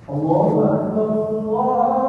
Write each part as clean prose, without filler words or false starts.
الله أكبر الله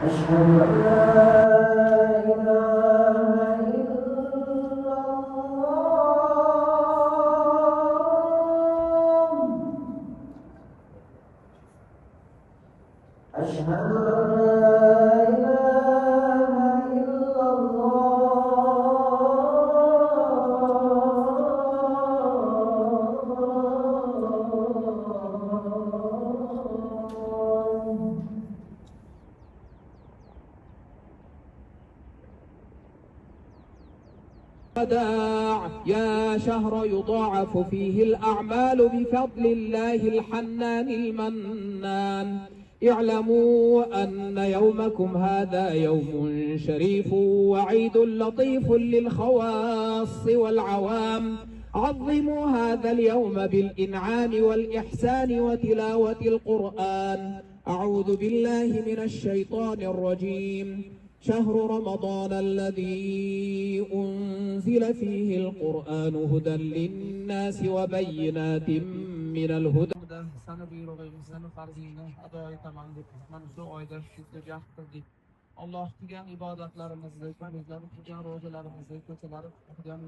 أشهد أن لا إله إلا الله أشهد أن لا إله إلا وداع يا شهر يضاعف فيه الأعمال بفضل الله الحنان المنان. اعلموا أن يومكم هذا يوم شريف وعيد لطيف للخواص والعوام. عظموا هذا اليوم بالإنعام والإحسان وتلاوة القرآن. أعوذ بالله من الشيطان الرجيم. شهر رمضان الذي أنزل فيه القرآن هدى للناس وبينات من الهدى. Allah qilgan ibodatlarimizni, bizlarni qilgan ro'zalarimizni, ko'chalarni qilgan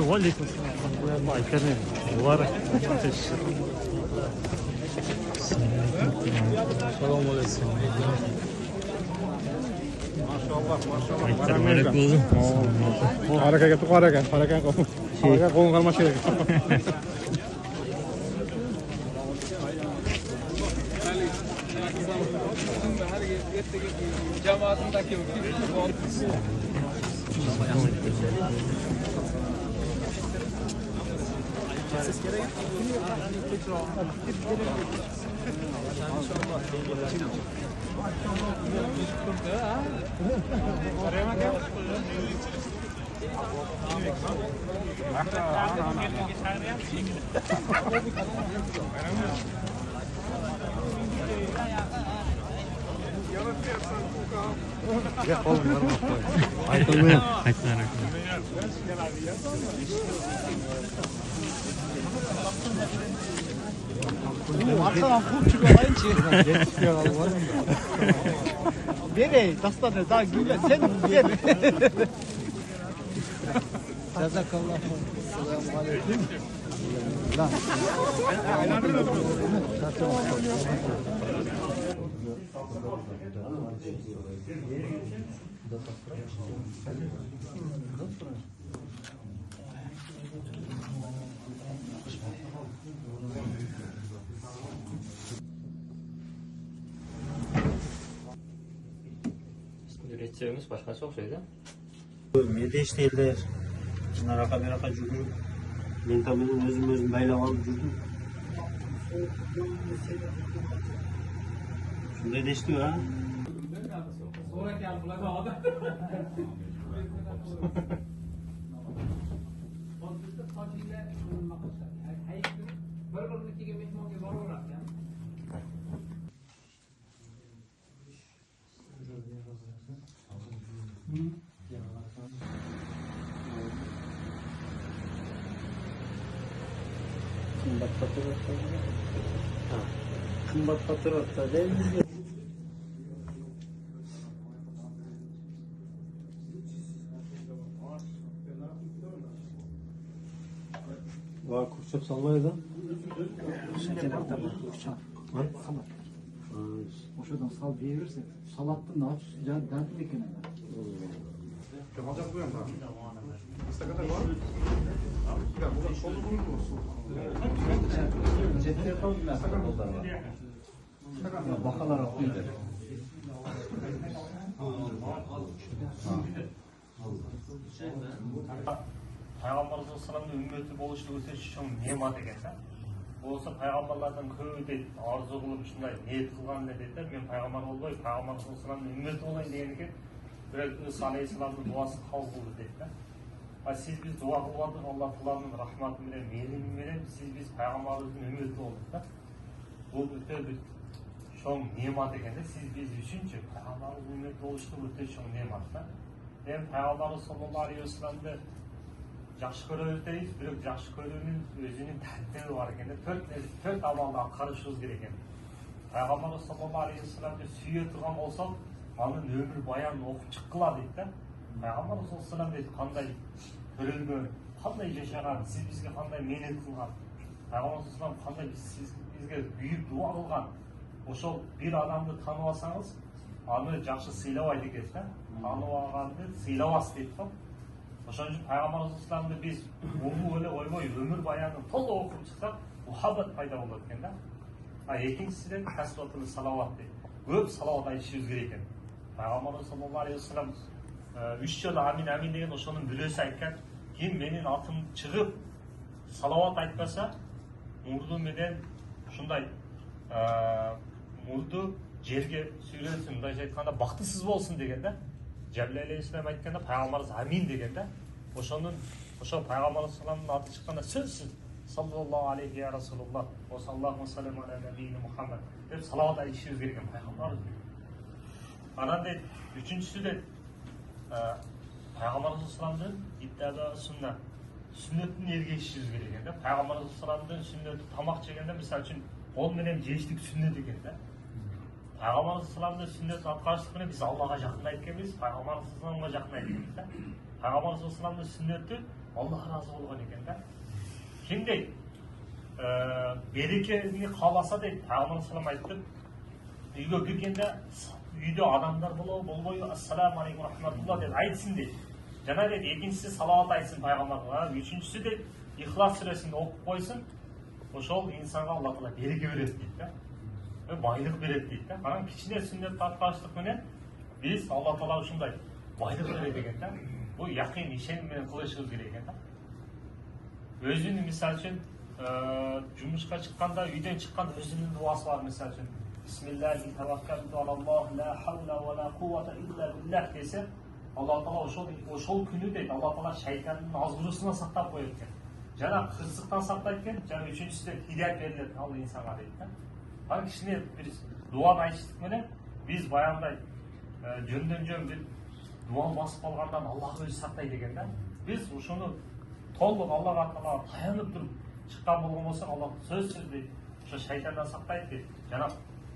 وعليكم السلام الله يكرمك مبارك السلام عليكم harakatga harakat qo'lin qalmash kerak. Jamoatimizdagi Arkadan kum çıkıyor Nereye? Taslanır daha güzel. Sen gel. Cezakallah. Selamun aleyküm. Lan. Retsevimiz boshqacha o'xshaydi. Menda ishlaydilar. Naraqa beraqa yurdim. Men tomondan o'zim baylab olib yurdim. Shunday deyishdi ha? Kımbat faturası değil mi? Var kurçak salmayı da. Ошодон сал берберсек, салаттын ачы дәмдүү экен. Бакалар алып Пайғамбарымыз саламның үмметі болушы өте чоң немат екен да. Болса пайғамбарлардан көбі дейді, арзу қылып шындай ниет қылған дейді, мен пайғамбар болбай, пайғамбарымыз саламның үмметі болайын деген екен. Бірақ Иса алейхиссаламның дуасы қабыл болды дейді да. Сіз біз дуа қылып алдық, Алла Тағаланың рахматымен, мейірімімен сіз біз пайғамбарымыздың үмметі болдық да. Бұл өте бір чоң немат екен да. Сіз біз үшінші пайғамбарымыздың үмметі болушы өте чоң немат да. Мен пайғамбарымыз саллаллаху алейхи ва салламды жақсы көрөбүз дейбиз, бирок жақсы көрүүнүн өзүнүн тәртиби бар экен. Төрт амалды аткарышыбыз керек экен. Пайгамбарыбыз саллаллаху алейхи ва салламды сүйө турган болсок, анын өмүр баянын окуп чыккыла дейт да. Пайгамбарыбыз саллаллаху алейхи ва саллам дейт, кандай төрөлгөн, кандай жашаган, сиз бизге кандай мээнет кылган. Пайгамбарыбыз саллаллаху алейхи ва саллам кандай бизге бүйүк дуа кылган. Ошол бир адамды таанып алсаңыз, аны жакшы сыйлабайт экенсиз да. Таанып алганды сыйлабас дейт го. Ошон үчүн пайгамбарыбыз салламды биз уму эле койбой өмүр баянын толук окуп чыксак, мухаббат пайда болот экен да. Экинчисинен касратул салават дейт. Көп салават айтышыбыз керек экен. Пайгамбарыбыз саллаллаху алейхи ва саллам 3 жолу амин амин деген ошонун бирөөсү айткан. Ким менин атым чыгып салават айтпаса, мурду менен ушундай мурду жерге сүйлөнсүн, мындайча айтканда бактысыз болсун деген да. Жәбіл алейхиссалам айтканда пайғамбарымыз амин дегенде, ошо пайғамбарымыз саламның аты шыққанда сөзсіз саллаллаху алейхи ва расулуллах ва саллаллаху салам аля набийина Мухаммад деп салават айтышыбыз керек екен пайғамбарымыз. Анан дейт, үчүнчүсү дейт, пайғамбарымыз саламдын иттаба сунна, сүннөтүн эргешишибиз керек экен да. Пайғамбарымыз саламдын сүннөтү тамак жегенде, мисалы үчүн кол менен жештик сүннөт экен да. Пайғамбарымыз саламды сүннет аткарыштык менен биз Аллага жакындайт экенбиз, пайгамбарыбыз саламга жакындайт экенбиз да. Пайгамбарыбыз саламдын сүннөтү Аллага ыраазы болгон экен да. Ким дейт, берекени кааласа дейт, пайгамбарыбыз салам айтты, үйгө киргенде үйдө адамдар болбойбу, ассаламу алейкум рахматуллах деп айтсын дейт. Жана дейт, экинчиси салават айтсын пайгамбарга, үчүнчүсү дейт, Ихлас сүрөсүн окуп койсун, ошол инсанга Алла Таала береке берет дейт да. Байлық берет дейт да. Анан кичине сүннөттү аткарыштык менен биз Алла Таала ушундай байлык берет экен да. Бул якын ишеним менен кылышыбыз керек экен да. Өзүнүн мисалы үчүн жумушка чыкканда, үйдөн чыкканда өзүнүн дуасы бар мисалы үчүн. Бисмиллахи таваккалту алаллах ла хавла ва ла куввата илля биллах десе, Алла Таала ошол күнү дейт, Алла Таала шайтандын азгыруусунан сактап коет экен. Жана кырсыктан сактайт экен, жана үчүнчүсү хидаят берилет ал инсанга дейт да. Аны кичине бир дуаны айтыштык менен биз баягындай жөндөн жөн бир дуаны басып калгандан Аллах өзү сактайт экен да. Биз ушуну толук Аллага Таалага таянып туруп чыккан болгон болсок, Аллах сөзсүз дейт, ошо шайтандан сактайт дейт, жана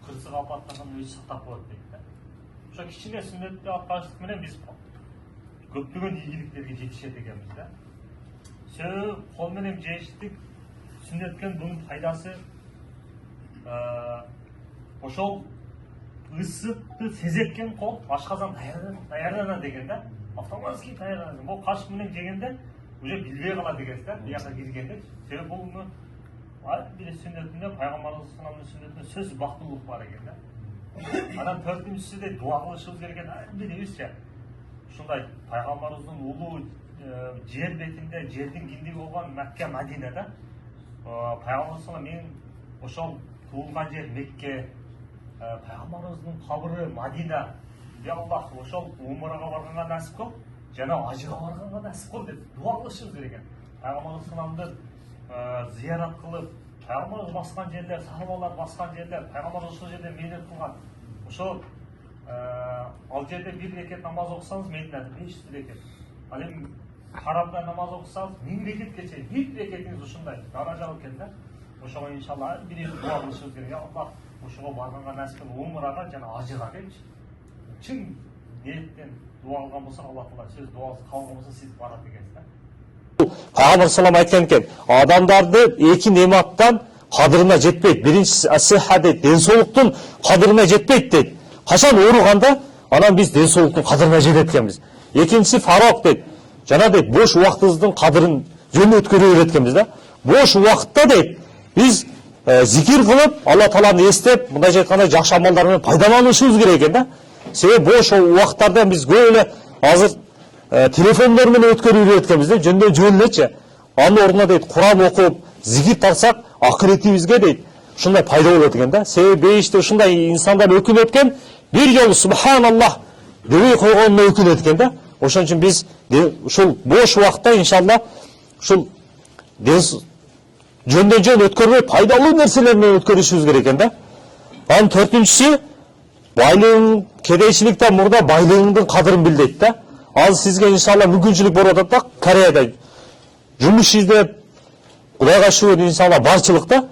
кырсык апаттардан өзү сактап коет дейт да. Ошо кичине сүннөттү аткарыштык менен биз көптөгөн ийгиликтерге жетишет экенбиз да. Сөп кол менен жештик сүннөткөн бунун пайдасы ошол ысыкты сезеткен кол ашказан даярданат деген да. Автоматически даярданат. Бул кашык менен жегенде уже билбей калат экенсиз да, бияка киргенде. Себеби бул бир сүннөтүндө пайгамбарыбыз саламдын сүннөтүндө сөз бактылык бар экен да. Анан төртүнчүсү де дуа кылышыбыз керек экен. Бирибизче ушундай пайгамбарыбыздын улуу жер бетинде, жердин киндиги болгон Мекке, Мадина да. Пайгамбарыбыз салам мен ошол туылган жер Мекке, пайгамбарыбыздын кабыры Мадина, я Аллах ошол умрага барганга насип кыл, жана ажыга барганга насип кыл деп дуа кылышыбыз керек экен. Пайгамбарыбыз саламды зыярат кылып, пайгамбарыбыз баскан жерлер, сахабалар баскан жерлер, пайгамбарыбыз ошол жерде мээнет кылган. Ошол ал жерде бир рекет намаз окусаңыз Мединада 500 рекет. Ал эми Харамда намаз окусаңыз 1000 рекетке чейин бир рекетиңиз ушундай даража экен да. Ошого иншалла бир дуа кылышыбыз керек. Аллах ошого барганга насип кыл, умрага жана ажыга депчи. Чын ниеттен дуа кылган болсо Алла Таала сөз дуабызды кабыл кылса сиз барат экенсиз да. Пайғамбар салам айтқан екен, адамдарды екі нематтан қадіріне жетпейді. Біріншісі as-sihha дейді, денсаулықтың қадіріне жетпейді дейді. Қашан ауырғанда, анан біз денсаулықтың қадіріне жететкенбіз. Екіншісі фарок дейді. Жана дейді, бош уақытымыздың қадірін жөн өткөрө үйреткенбіз да. Бош уақытта дейді, біз зикир қылып, Алла Тааланы естеп, мындай айтқанда жақсы амалдармен пайдаланышыбыз керек екен да. Себебі бош уақыттардан біз көйлі азыр телефондармен өткөрүп үйреткенбіз да, жөндөн жөнлечи. Анын ордуна дейт, Куран окуп, зикир тартсак, акыретибизге дейт, ушундай пайда болот экен да. Себеби бейиште ушундай инсандар өкүнөт экен, бир жолу субханаллах дебей койгонуна өкүнөт экен да. Ошон үчүн биз ушул бош убакытта иншалла ушул жөндөн жөн өткөрбөй пайдалуу нерселер менен өткөрүшүбүз керек экен да. Анын төртүнчүсү, байлыгың кедейчиликтен мурда байлыгыңдын кадырын бил дейт да. Азыр сизге иншалла мүмкүнчүлүк болуп атат да, Кореяда жумуш издеп, Кудайга шүгүр иншалла барчылык да.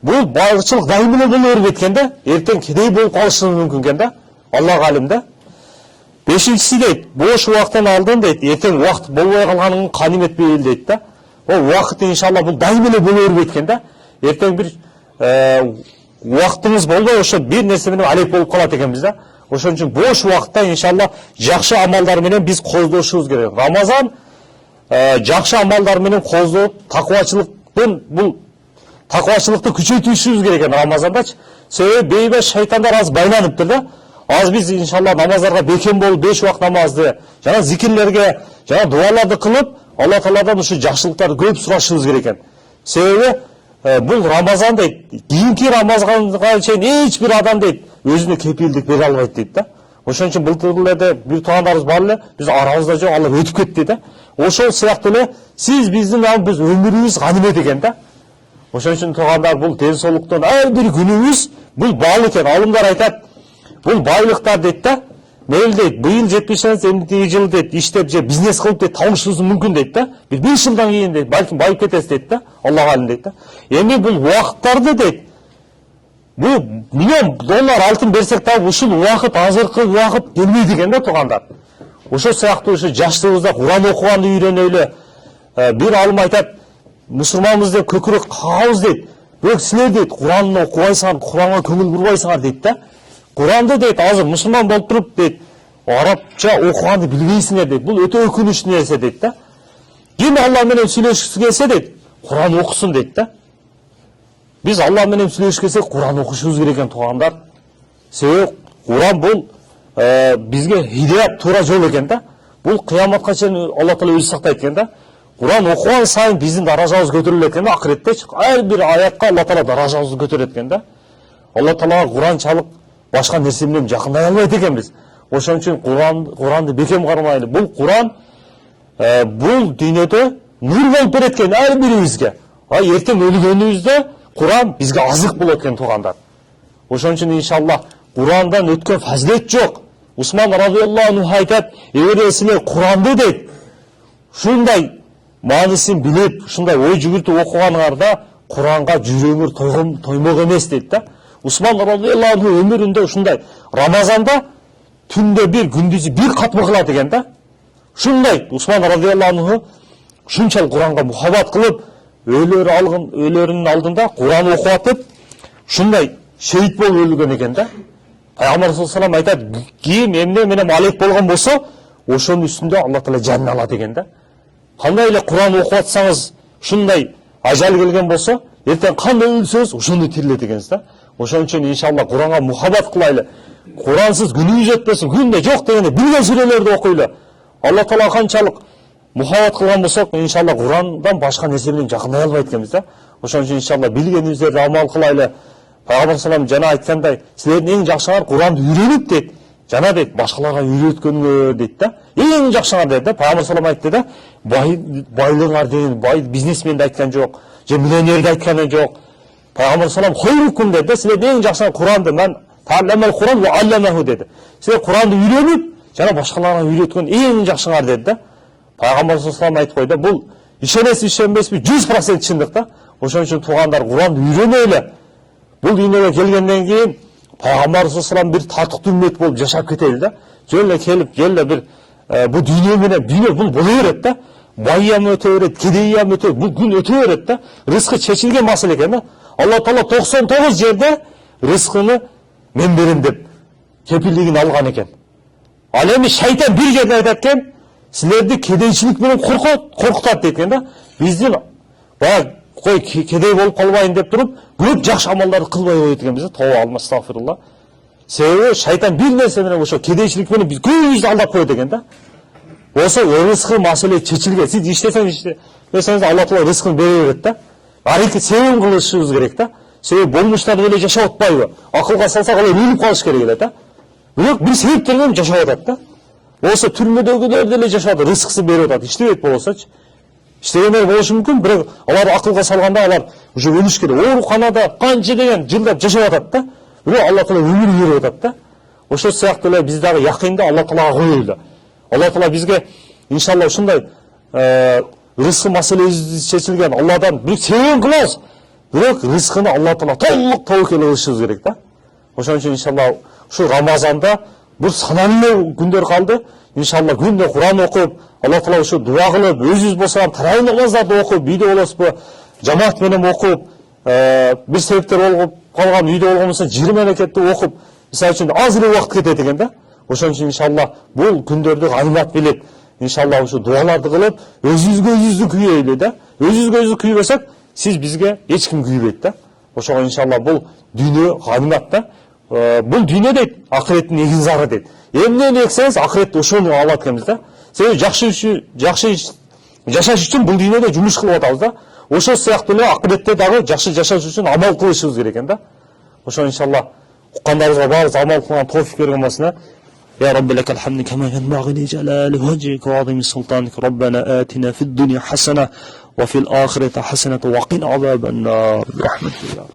Бул барчылык дайым эле боло бербейт экен да. Эртең кедей болуп калышыңыз мүмкүн экен да. Аллах алим да. Бешинчиси дейт, бош убакыттан алдын дейт, эртең убакыт болбой калганын канимет бил дейт да. Ол убакыт иншалла бул дайым эле боло бербейт экен да. Эртең бир убактыңыз болбой ошо бир нерсе менен алек болуп калат экенбиз да. Ошон үчүн бош убакытта иншалла жакшы амалдар менен биз коздошубуз керек. Рамазан жакшы амалдар менен коздоп, таквачылыкты күчөйтүшүбүз керек экен Рамазандачы. Себеби бейбаш шайтандар аз байланыптыр да. Az biz inşallah namazlarga beken bolup 5 vakt namazdı, jana zikirlerge, jana dualardı kılıp, Allah Taala'dan şu жақсылықтарды көп сурашыбыз керек екен. Себеби бул Рамазан дейт, кийинки Рамазанга чейин эч бир адам дейт, өзүнө кепилдик бере албайт дейт да. Ошон үчүн былтырларда бир туугандарыбыз бар эле, биз арабызда жок, Алла өтүп кетти да. Ошол сыяктуу эле сиз биздин биз өмүрүбүз ганимет экен да. Ошон үчүн туугандар бул ден соолуктун ар бир күнүбүз бул баал экен. Алымдар айтат, бул байлыктар дейт да. Мейл дейт, быйыл жетпешеңиз эмдиги жыл дейт, иштеп же бизнес кылып дейт, табышыңыз мүмкүн дейт да. Бир 5 жылдан кийин дейт, балким байып кетесиз дейт да. Аллах алим дейт да. Эми бул убакыттарды дейт, бул $1 миллион алтын берсек да, ушул убакыт азыркы убакыт келбейт экен да туугандар. Ошол сыяктуу ушу жаштыгыбызда Куран окуганды үйрөнөлү. Бир алым айтат, мусулманбыз деп көкүрөк кагабыз дейт. Бирок силер дейт, Куранды окубайсыңар, Куранга көңүл бурбайсыңар дейт да. Куранды дейт, азыр мусулман болуп туруп дейт, арабча окуганды билбейсиңер дейт. Бул өтө өкүнүчтүү нерсе дейт да. Ким Алла менен сүйлөшкүсү келсе дейт, Куран окусын дейт да. Биз Алла менен сүйлөшкүсек Куран окушубуз керек экен туугандар. Себеби Куран бул бизге хидаят туура жол экен да. Бул кыяматка чейин Алла Таала өзү сактайт экен да. Куран окуган сайын биздин даражабыз көтөрүлөт экен да, акыретте ар бир аятка Алла Таала даражабызды көтөрөт экен да. Алла Таалага Куран чалып башка нерсе менен жакындай албайт экенбиз. Ошон үчүн Куранды бекем кармайлы. Бул Куран бул дүйнөдө нур болуп берет экен ар бирибизге. Эртең өлгөнүбүздө Куран бизге азык болот экен туугандар. Ошон үчүн иншалла Курандан өткөн фазилет жок. Усман радиаллаху анху айтат, эгер силер Куранды дейт, ушундай маанисин билип, ушундай ой жүгүртүп окуганыңарда Куранга жүрөгүңөр тоймок эмес дейт да. Усман радиаллаху анху өмүрүндө ушундай Рамазанда түндө бир, күндүзү бир катма кылат экен да. Ушундай Усман радиаллаху анху ушунчалык Куранга мухаббат кылып, өлөрүнүн алдында Куран окуп атып, ушундай шейит болуп өлгөн экен да. Пайгамбар саллаллаху алейхи айтат, ким эмне менен алек болгон болсо, ошонун үстүндө Алла Таала жанна алат экен да. Кандай эле Куран окуп атсаңыз, ушундай ажал келген болсо, эртең кандай өлсөңүз, ошону тирилет экенсиз да. Ошон үчүн иншалла Куранга мухаббат кылайлы. Курансыз күнүбүз өтпөсүн, күндө жок дегенде билген сүрөлөрдү окуйлу. Алла Таала канчалык мухаббат кылган болсок, иншалла Курандан башка нерсе менен жакындай албайт экенбиз да. Ошон үчүн иншалла билгенибиздерди амал кылайлы. Пайгамбар салам жана айткандай, силердин эң жакшыңар Куранды үйрөнүп дейт. Жана дейт, башкаларга үйрөткөнүңөр дейт да. Эң жакшыңар дейт да. Пайгамбар салам айтты да, байлыгыңар деген бай бизнесменди айткан жок, же миллионерди айтканы жок. Пайгамбар салам хойрукум dedi. Силердин эң жакшы Куранды мен таалламал Куран ва алламаху dedi. Силер Куранды үйрөнүп, жана башкаларга үйрөткөн эң жакшыңар dedi да. Пайгамбар салам айтып койду, бул ишенесиз ишенбесизби 100% чындык да. Ошон үчүн туугандар Куранды үйрөнөлү. Бул дүйнөгө келгенден кийин Пайгамбар салам бир татыктуу үммет болуп жашап кетели да. Жөн эле келип, жөн эле бир бул дүйнө менен дүйнө бул боло берет да. Bayam öte öğret, kedeyam öte, bu gün öte öğret de. Rızkı çeçilgen masal eken de. Allah Teala 99 yerde rızkını men berim dep kepilligini algan eken. Al endi şeytan bir yerde aytatken, sizlerdi kedeyçilik bilen korkutat deytken de. Bizdin koy kedey bolup kalbayın dep turup, көп жакшы амалдарды кылбай коет экенбиз да. Тооба алма, астагфирулла. Себеби шайтан бир нерсе менен ошо кедейчилик менен биз көбүбүздү алдап коет экен да. Болсо рызкы маселе чечилген. Сиз иштесеңиз Алла Таала рызкын бере берет да. Аракет себебин кылышыбыз керек да. Себеби болмуштар эле жашап атпайбы? Акылга салсак алар өлүп калыш керек эле да. Бирок бир себептер менен жашап атат да. Болсо түрмөдөгүлөр деле жашап атат, рызкысын берип атат. Иштебейт болсочу. İşteyenler болушу мүмкүн, бирок алар акылга салганда алар уже өлүш керек. Ооруканада канча деген жылдап жашап атат да. Бирок Алла Таала өмүр берип атат да. Ошол сыяктуу эле биз дагы якында Алла Таалага коелу. Алла Таала бизге иншалла ушундай рызкы маселебиз чечилген Алладан бир себебин кылабыз. Бирок рызкыны Алла Таала толук тобокел кылышыбыз керек да. Ошон үчүн иншалла ушу Рамазанда бир саналуу күндөр калды. İnşallah günde Kur'an okup, Allah Teala şu dua kılıp, özüz bolsa tarawih namazlarda okup, uyda olasızbı, cemaat menен okup, bir sebepler olup kalgan uyda olgamasa 20 memlekette okup, misal üçün az эле убакыт кетет экен да. Ошон үчүн иншалlah бул күндөрдү ганимат билип, иншалlah ушу дуаларды кылып, өзүбүзгө күйөйлү да. Өзүбүзгө күйбөсөк, сиз бизге эч ким күйбөйт да. Ошого иншалlah бул дүйнө ганимат да. Бул дүйнө дейт, акыреттин эгин зары дейт. Эмнени эксеңиз акыретте ошону алат экенбиз да. Себеби жакшы жашаш үчүн бул дүйнөдө жумуш кылып атабыз да. Ошол сыяктуу эле акыретте дагы жакшы жашаш үчүн амал кылышыбыз керек экен да. Ошо иншалlah уккандарыбызга баарыбыз амал кылган тоофик берген болсун. يا رب لك الحمد كما ينبغي لجلال وجهك وعظيم سلطانك ربنا آتنا في الدنيا حسنة وفي الآخرة حسنة وقنا عذاب النار برحمتك يا رب.